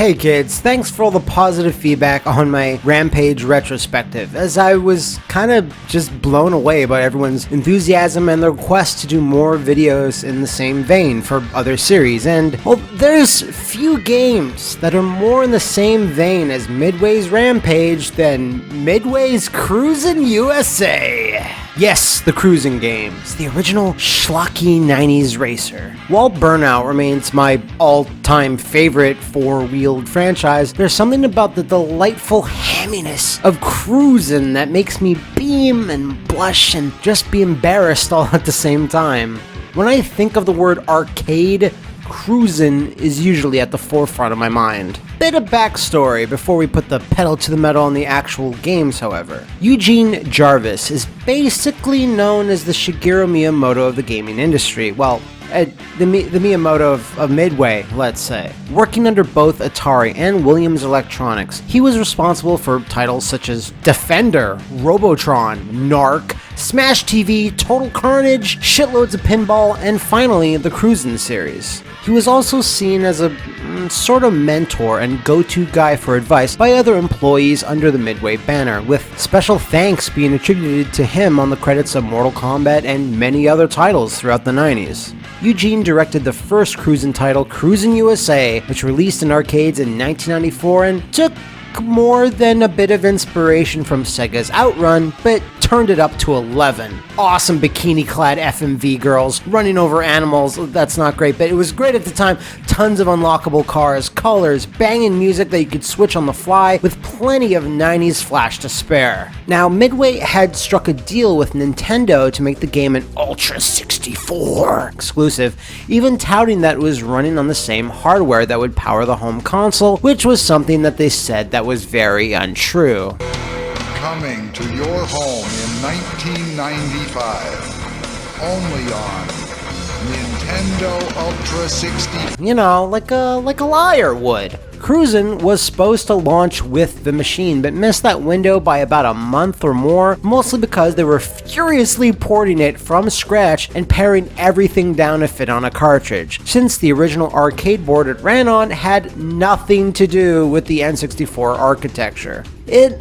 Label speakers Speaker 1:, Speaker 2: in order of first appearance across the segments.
Speaker 1: Hey kids, thanks for all the positive feedback on my Rampage retrospective, as I was kind of just blown away by everyone's enthusiasm and the request to do more videos in the same vein for other series. And, well, there's few games that are more in the same vein as Midway's Rampage than Midway's Cruis'n USA. Yes, the Cruis'n games, the original schlocky 90s racer. While Burnout remains my all-time favorite four-wheeled franchise, there's something about the delightful hamminess of Cruis'n that makes me beam and blush and just be embarrassed all at the same time. When I think of the word arcade, Cruis'n is usually at the forefront of my mind. Bit of backstory before we put the pedal to the metal on the actual games, however. Eugene Jarvis is basically known as the Shigeru Miyamoto of the gaming industry. Well, the Miyamoto of Midway, let's say. Working under both Atari and Williams Electronics, he was responsible for titles such as Defender, Robotron, Narc, Smash TV, Total Carnage, shitloads of pinball, and finally the Cruis'n series. He was also seen as a sort of mentor and go-to guy for advice by other employees under the Midway banner, with special thanks being attributed to him on the credits of Mortal Kombat and many other titles throughout the 90s. Eugene directed the first Cruis'n title, Cruis'n USA, which released in arcades in 1994 and took more than a bit of inspiration from Sega's Outrun, but turned it up to 11. Awesome bikini-clad FMV girls running over animals. That's not great, but it was great at the time. Tons of unlockable cars, colors, banging music that you could switch on the fly, with plenty of 90s flash to spare. Now, Midway had struck a deal with Nintendo to make the game an Ultra 64 exclusive, even touting that it was running on the same hardware that would power the home console, which was something that they said that was very untrue.
Speaker 2: Coming to your home in 1995, only on Nintendo Ultra 60.
Speaker 1: You know, like a liar would. Cruis'n was supposed to launch with the machine, but missed that window by about a month or more, mostly because they were furiously porting it from scratch and paring everything down to fit on a cartridge, since the original arcade board it ran on had nothing to do with the N64 architecture. It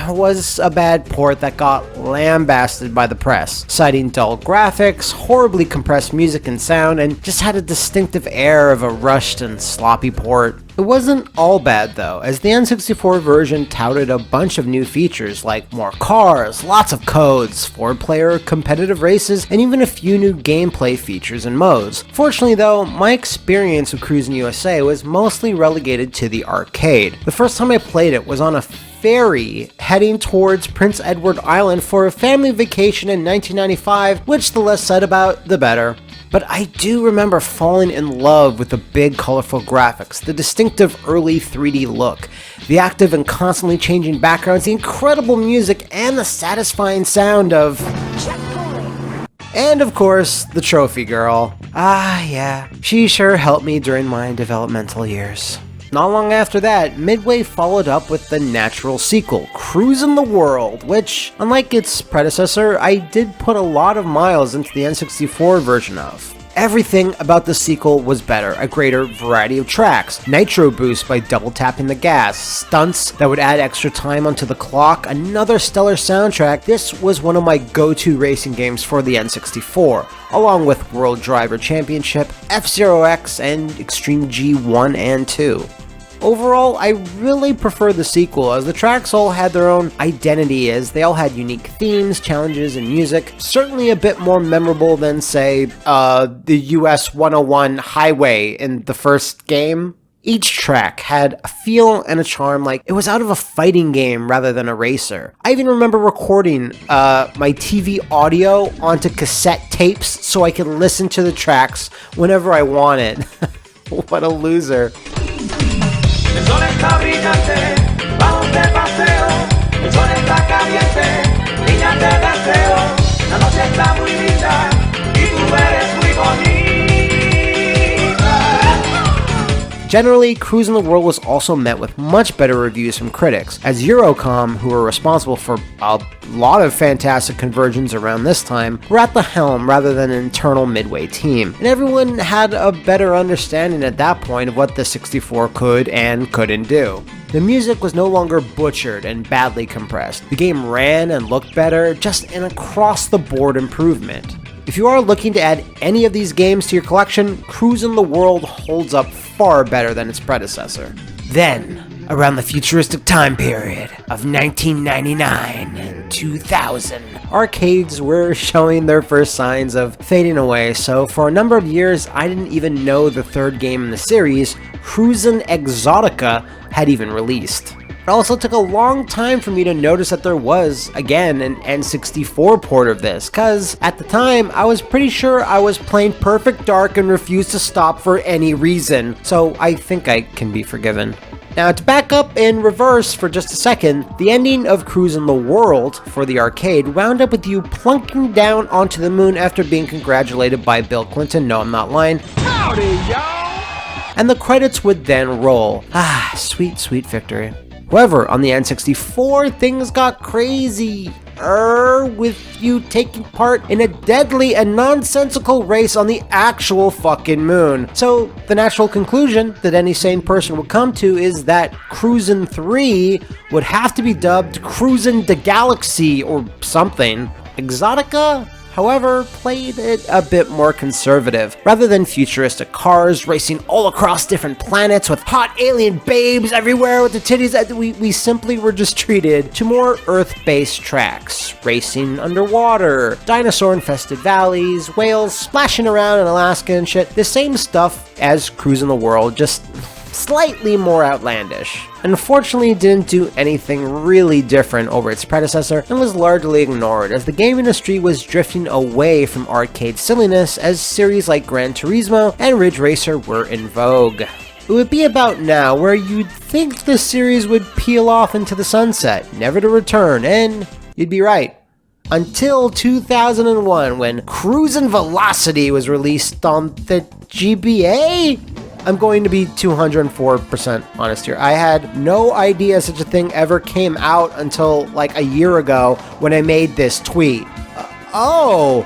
Speaker 1: was a bad port that got lambasted by the press, citing dull graphics, horribly compressed music and sound, and just had a distinctive air of a rushed and sloppy port. It wasn't all bad though, as the N64 version touted a bunch of new features like more cars, lots of codes, 4-player competitive races, and even a few new gameplay features and modes. Fortunately though, my experience with Cruis'n USA was mostly relegated to the arcade. The first time I played it was on a ferry heading towards Prince Edward Island for a family vacation in 1995, which the less said about, the better. But I do remember falling in love with the big colorful graphics, the distinctive early 3D look, the active and constantly changing backgrounds, the incredible music, and the satisfying sound of... And of course, the trophy girl. Ah yeah, she sure helped me during my developmental years. Not long after that, Midway followed up with the natural sequel, Cruis'n the World, which, unlike its predecessor, I did put a lot of miles into the N64 version of. Everything about the sequel was better, a greater variety of tracks, nitro boost by double tapping the gas, stunts that would add extra time onto the clock, another stellar soundtrack. This was one of my go-to racing games for the N64, along with World Driver Championship, F-Zero X, and Extreme G 1 and 2. Overall, I really prefer the sequel, as the tracks all had their own identity, as they all had unique themes, challenges, and music. Certainly a bit more memorable than, say, the US 101 Highway in the first game. Each track had a feel and a charm like it was out of a fighting game rather than a racer. I even remember recording my TV audio onto cassette tapes so I could listen to the tracks whenever I wanted. What a loser.
Speaker 3: El sol está brillante, vamos de paseo. El sol está caliente, niña te deseo. La noche está muy linda y tú eres muy bonita.
Speaker 1: Generally, Cruis'n the World was also met with much better reviews from critics, as Eurocom, who were responsible for a lot of fantastic conversions around this time, were at the helm rather than an internal Midway team, and everyone had a better understanding at that point of what the 64 could and couldn't do. The music was no longer butchered and badly compressed. The game ran and looked better, just an across-the-board improvement. If you are looking to add any of these games to your collection, Cruis'n the World holds up far better than its predecessor. Then, around the futuristic time period of 1999 and 2000, arcades were showing their first signs of fading away, so for a number of years I didn't even know the third game in the series, Cruis'n Exotica, had even released. It also took a long time for me to notice that there was, again, an N64 port of this, cause at the time I was pretty sure I was playing Perfect Dark and refused to stop for any reason, so I think I can be forgiven. Now, to back up in reverse for just a second, the ending of Cruis'n the World for the arcade wound up with you plunking down onto the moon after being congratulated by Bill Clinton, no I'm not lying.
Speaker 3: Howdy, y'all!
Speaker 1: And the credits would then roll. Ah, sweet, sweet victory. However, on the N64, things got crazy. With you taking part in a deadly and nonsensical race on the actual fucking moon. So, the natural conclusion that any sane person would come to is that Cruis'n 3 would have to be dubbed Cruis'n the Galaxy or something. Exotica, however, played it a bit more conservative. Rather than futuristic cars racing all across different planets with hot alien babes everywhere with the titties, we simply were just treated to more Earth-based tracks. Racing underwater, dinosaur-infested valleys, whales splashing around in Alaska and shit. The same stuff as Cruis'n the World, just slightly more outlandish. Unfortunately, it didn't do anything really different over its predecessor and was largely ignored as the game industry was drifting away from arcade silliness as series like Gran Turismo and Ridge Racer were in vogue. It would be about now where you'd think the series would peel off into the sunset, never to return, and you'd be right. Until 2001 when Cruis'n Velocity was released on the GBA? I'm going to be 204% honest here. I had no idea such a thing ever came out until like a year ago when I made this tweet. Wow.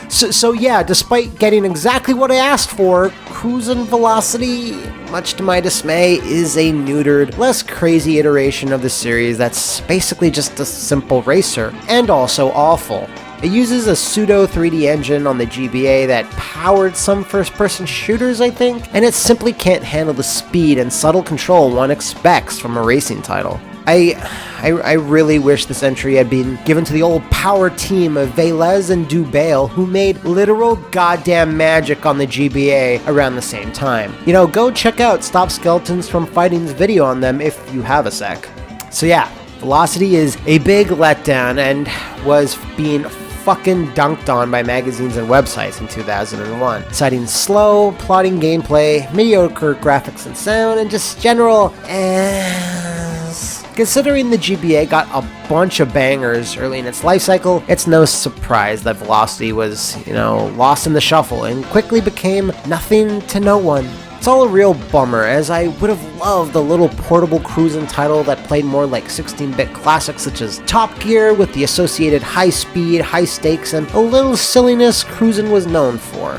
Speaker 1: So yeah, despite getting exactly what I asked for, Cruis'n Velocity, much to my dismay, is a neutered, less crazy iteration of the series that's basically just a simple racer, and also awful. It uses a pseudo 3D engine on the GBA that powered some first-person shooters, I think, and it simply can't handle the speed and subtle control one expects from a racing title. I really wish this entry had been given to the old power team of Velez and Dubail, who made literal goddamn magic on the GBA around the same time. You know, go check out Stop Skeletons from Fighting's video on them if you have a sec. So yeah, Velocity is a big letdown and was being fucking dunked on by magazines and websites in 2001, citing slow, plodding gameplay, mediocre graphics and sound, and just general ass. Considering the GBA got a bunch of bangers early in its life cycle, it's no surprise that Velocity was, lost in the shuffle and quickly became nothing to no one. It's all a real bummer, as I would have loved a little portable cruising title that played more like 16-bit classics such as Top Gear with the associated high speed, high stakes, and a little silliness Cruis'n was known for.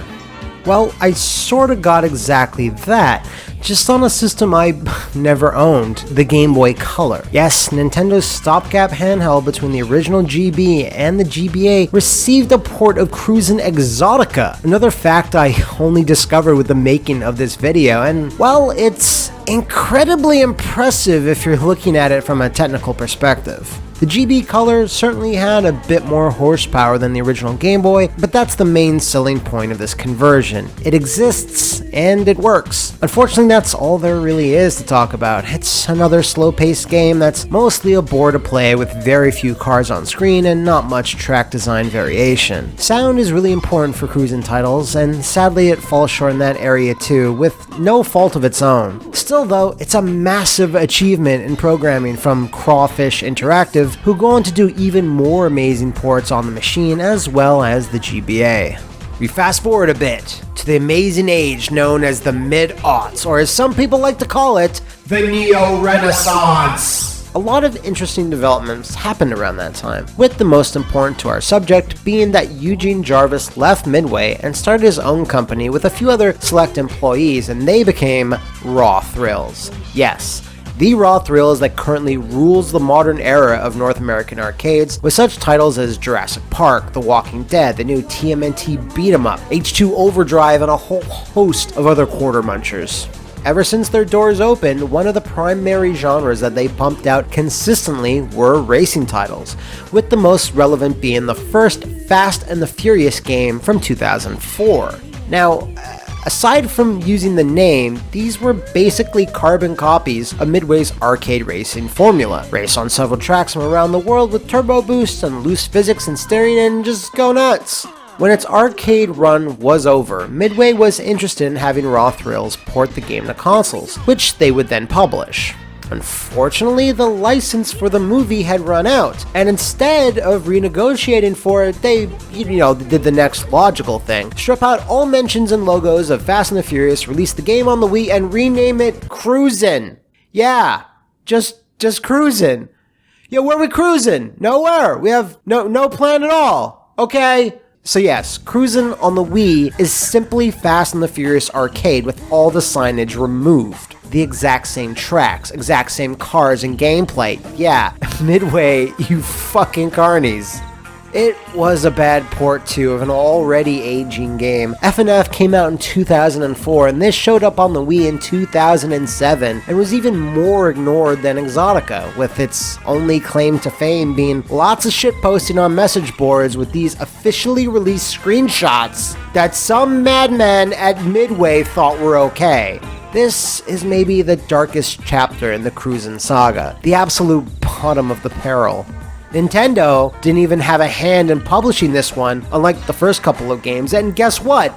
Speaker 1: Well, I sorta got exactly that, just on a system I never owned, the Game Boy Color. Yes, Nintendo's stopgap handheld between the original GB and the GBA received a port of Cruis'n Exotica, another fact I only discovered with the making of this video, and well, it's incredibly impressive if you're looking at it from a technical perspective. The GB Color certainly had a bit more horsepower than the original Game Boy, but that's the main selling point of this conversion. It exists, and it works. Unfortunately, that's all there really is to talk about. It's another slow-paced game that's mostly a bore to play with very few cars on screen and not much track design variation. Sound is really important for cruising titles, and sadly it falls short in that area too, with no fault of its own. Still though, it's a massive achievement in programming from Crawfish Interactive, who go on to do even more amazing ports on the machine as well as the GBA. We fast forward a bit to the amazing age known as the mid-aughts, or as some people like to call it, the Neo-Renaissance. A lot of interesting developments happened around that time, with the most important to our subject being that Eugene Jarvis left Midway and started his own company with a few other select employees, and they became Raw Thrills. Yes, the Raw Thrills that currently rules the modern era of North American arcades, with such titles as Jurassic Park, The Walking Dead, the new TMNT Beat 'em Up, H2 Overdrive, and a whole host of other quarter munchers. Ever since their doors opened, one of the primary genres that they pumped out consistently were racing titles, with the most relevant being the first Fast and the Furious game from 2004. Now, aside from using the name, these were basically carbon copies of Midway's arcade racing formula. Race on several tracks from around the world with turbo boosts and loose physics and steering and just go nuts. When its arcade run was over, Midway was interested in having Raw Thrills port the game to consoles, which they would then publish. Unfortunately, the license for the movie had run out, and instead of renegotiating for it, they, did the next logical thing. Strip out all mentions and logos of Fast and the Furious, release the game on the Wii, and rename it Cruis'n. Yeah, just Cruis'n. Yeah, where are we cruising? Nowhere. We have no plan at all. Okay. So yes, Cruis'n on the Wii is simply Fast and the Furious Arcade with all the signage removed. The exact same tracks, exact same cars and gameplay. Yeah, Midway, you fucking carnies. It was a bad port too of an already aging game. FNF came out in 2004 and this showed up on the Wii in 2007 and was even more ignored than Exotica, with its only claim to fame being lots of shitposting on message boards with these officially released screenshots that some madman at Midway thought were okay. This is maybe the darkest chapter in the Cruis'n saga, the absolute bottom of the barrel. Nintendo didn't even have a hand in publishing this one, unlike the first couple of games, and guess what?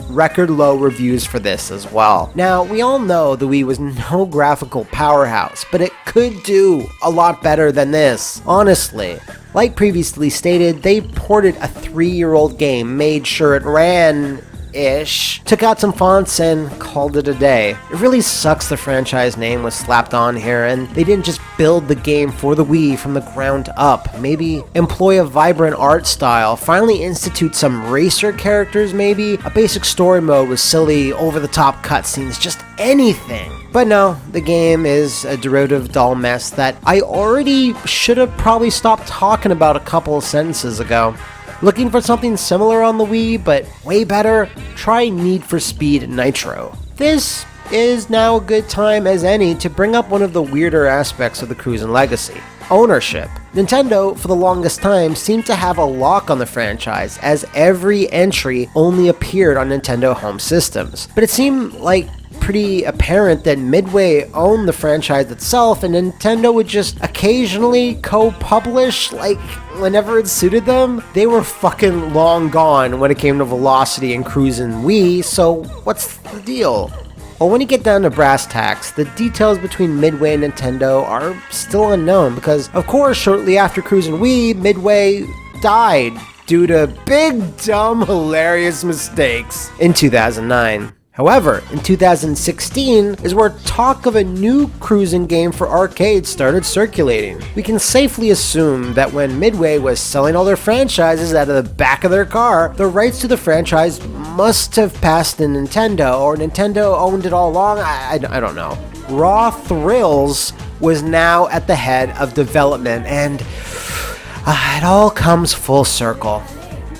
Speaker 1: Record low reviews for this as well. Now, we all know the Wii was no graphical powerhouse, but it could do a lot better than this, honestly. Like previously stated, they ported a 3-year-old game, made sure it ran ish, took out some fonts and called it a day. It really sucks the franchise name was slapped on here and they didn't just build the game for the Wii from the ground up. Maybe employ a vibrant art style, finally institute some racer characters maybe, a basic story mode with silly over-the-top cutscenes, just anything. But no, the game is a derivative dull mess that I already should have probably stopped talking about a couple of sentences ago. Looking for something similar on the Wii, but way better? Try Need for Speed Nitro. This is now a good time as any to bring up one of the weirder aspects of the Cruis'n legacy: ownership. Nintendo, for the longest time, seemed to have a lock on the franchise, as every entry only appeared on Nintendo home systems. But it seemed like pretty apparent that Midway owned the franchise itself and Nintendo would just occasionally co-publish, like, whenever it suited them. They were fucking long gone when it came to Velocity and Cruis'n Wii, so what's the deal? Well, when you get down to brass tacks, the details between Midway and Nintendo are still unknown because, of course, shortly after Cruis'n Wii, Midway died due to big, dumb, hilarious mistakes in 2009. However, in 2016 is where talk of a new Cruis'n game for arcades started circulating. We can safely assume that when Midway was selling all their franchises out of the back of their car, the rights to the franchise must have passed to Nintendo, or Nintendo owned it all along, I don't know. Raw Thrills was now at the head of development, and it all comes full circle.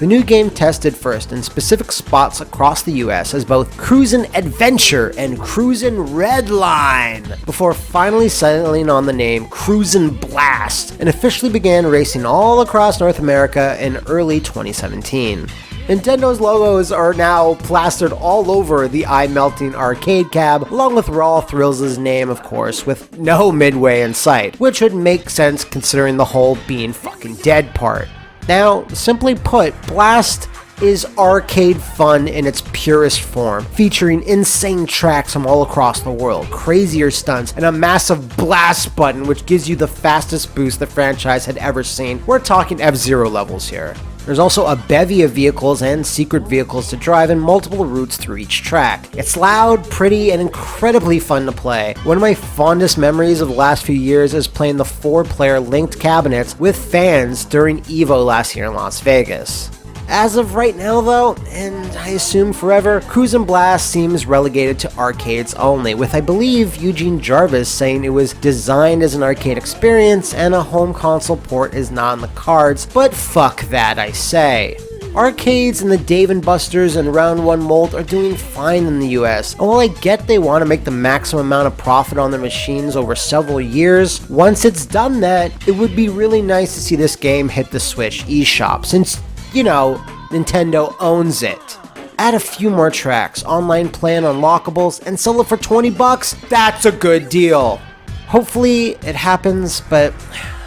Speaker 1: The new game tested first in specific spots across the US as both Cruis'n Adventure and Cruis'n Redline, before finally settling on the name Cruis'n Blast, and officially began racing all across North America in early 2017. Nintendo's logos are now plastered all over the eye-melting arcade cab, along with Raw Thrills' name, of course, with no Midway in sight, which would make sense considering the whole being fucking dead part. Now, simply put, Blast is arcade fun in its purest form, featuring insane tracks from all across the world, crazier stunts, and a massive blast button which gives you the fastest boost the franchise had ever seen. We're talking F-Zero levels here. There's also a bevy of vehicles and secret vehicles to drive and multiple routes through each track. It's loud, pretty, and incredibly fun to play. One of my fondest memories of the last few years is playing the 4-player linked cabinets with fans during EVO last year in Las Vegas. As of right now though, and I assume forever, Cruis'n Blast seems relegated to arcades only, with I believe Eugene Jarvis saying it was designed as an arcade experience and a home console port is not on the cards, but fuck that I say. Arcades in the Dave & Buster's and Round 1 mold are doing fine in the US, and while I get they want to make the maximum amount of profit on their machines over several years, once it's done that, it would be really nice to see this game hit the Switch eShop, since you know, Nintendo owns it. Add a few more tracks, online play and unlockables, and sell it for $20? That's a good deal. Hopefully it happens, but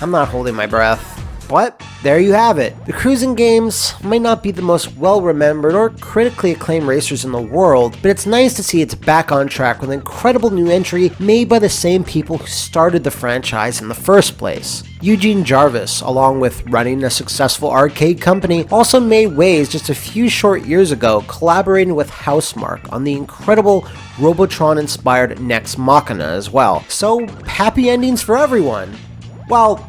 Speaker 1: I'm not holding my breath. But there you have it. The Cruis'n games might not be the most well-remembered or critically acclaimed racers in the world, but it's nice to see it's back on track with an incredible new entry made by the same people who started the franchise in the first place. Eugene Jarvis, along with running a successful arcade company, also made waves just a few short years ago collaborating with Housemarque on the incredible Robotron-inspired Nex Machina as well. So, happy endings for everyone! Well,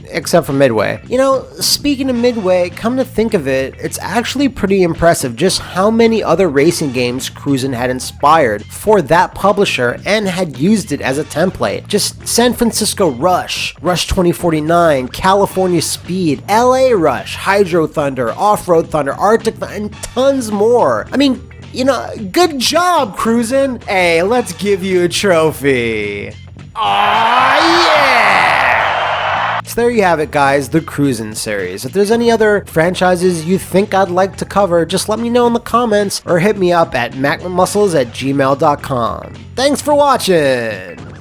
Speaker 1: except for Midway. You know, speaking of Midway, come to think of it, it's actually pretty impressive just how many other racing games Cruis'n had inspired for that publisher and had used it as a template. Just San Francisco Rush, Rush 2049, California Speed, LA Rush, Hydro Thunder, Off-Road Thunder, Arctic Thunder, and tons more. I mean, you know, good job, Cruis'n! Hey, let's give you a trophy. Aw, yeah! So there you have it, guys, the Cruis'n series. If there's any other franchises you think I'd like to cover, just let me know in the comments or hit me up at McMuscles@gmail.com. Thanks for watching!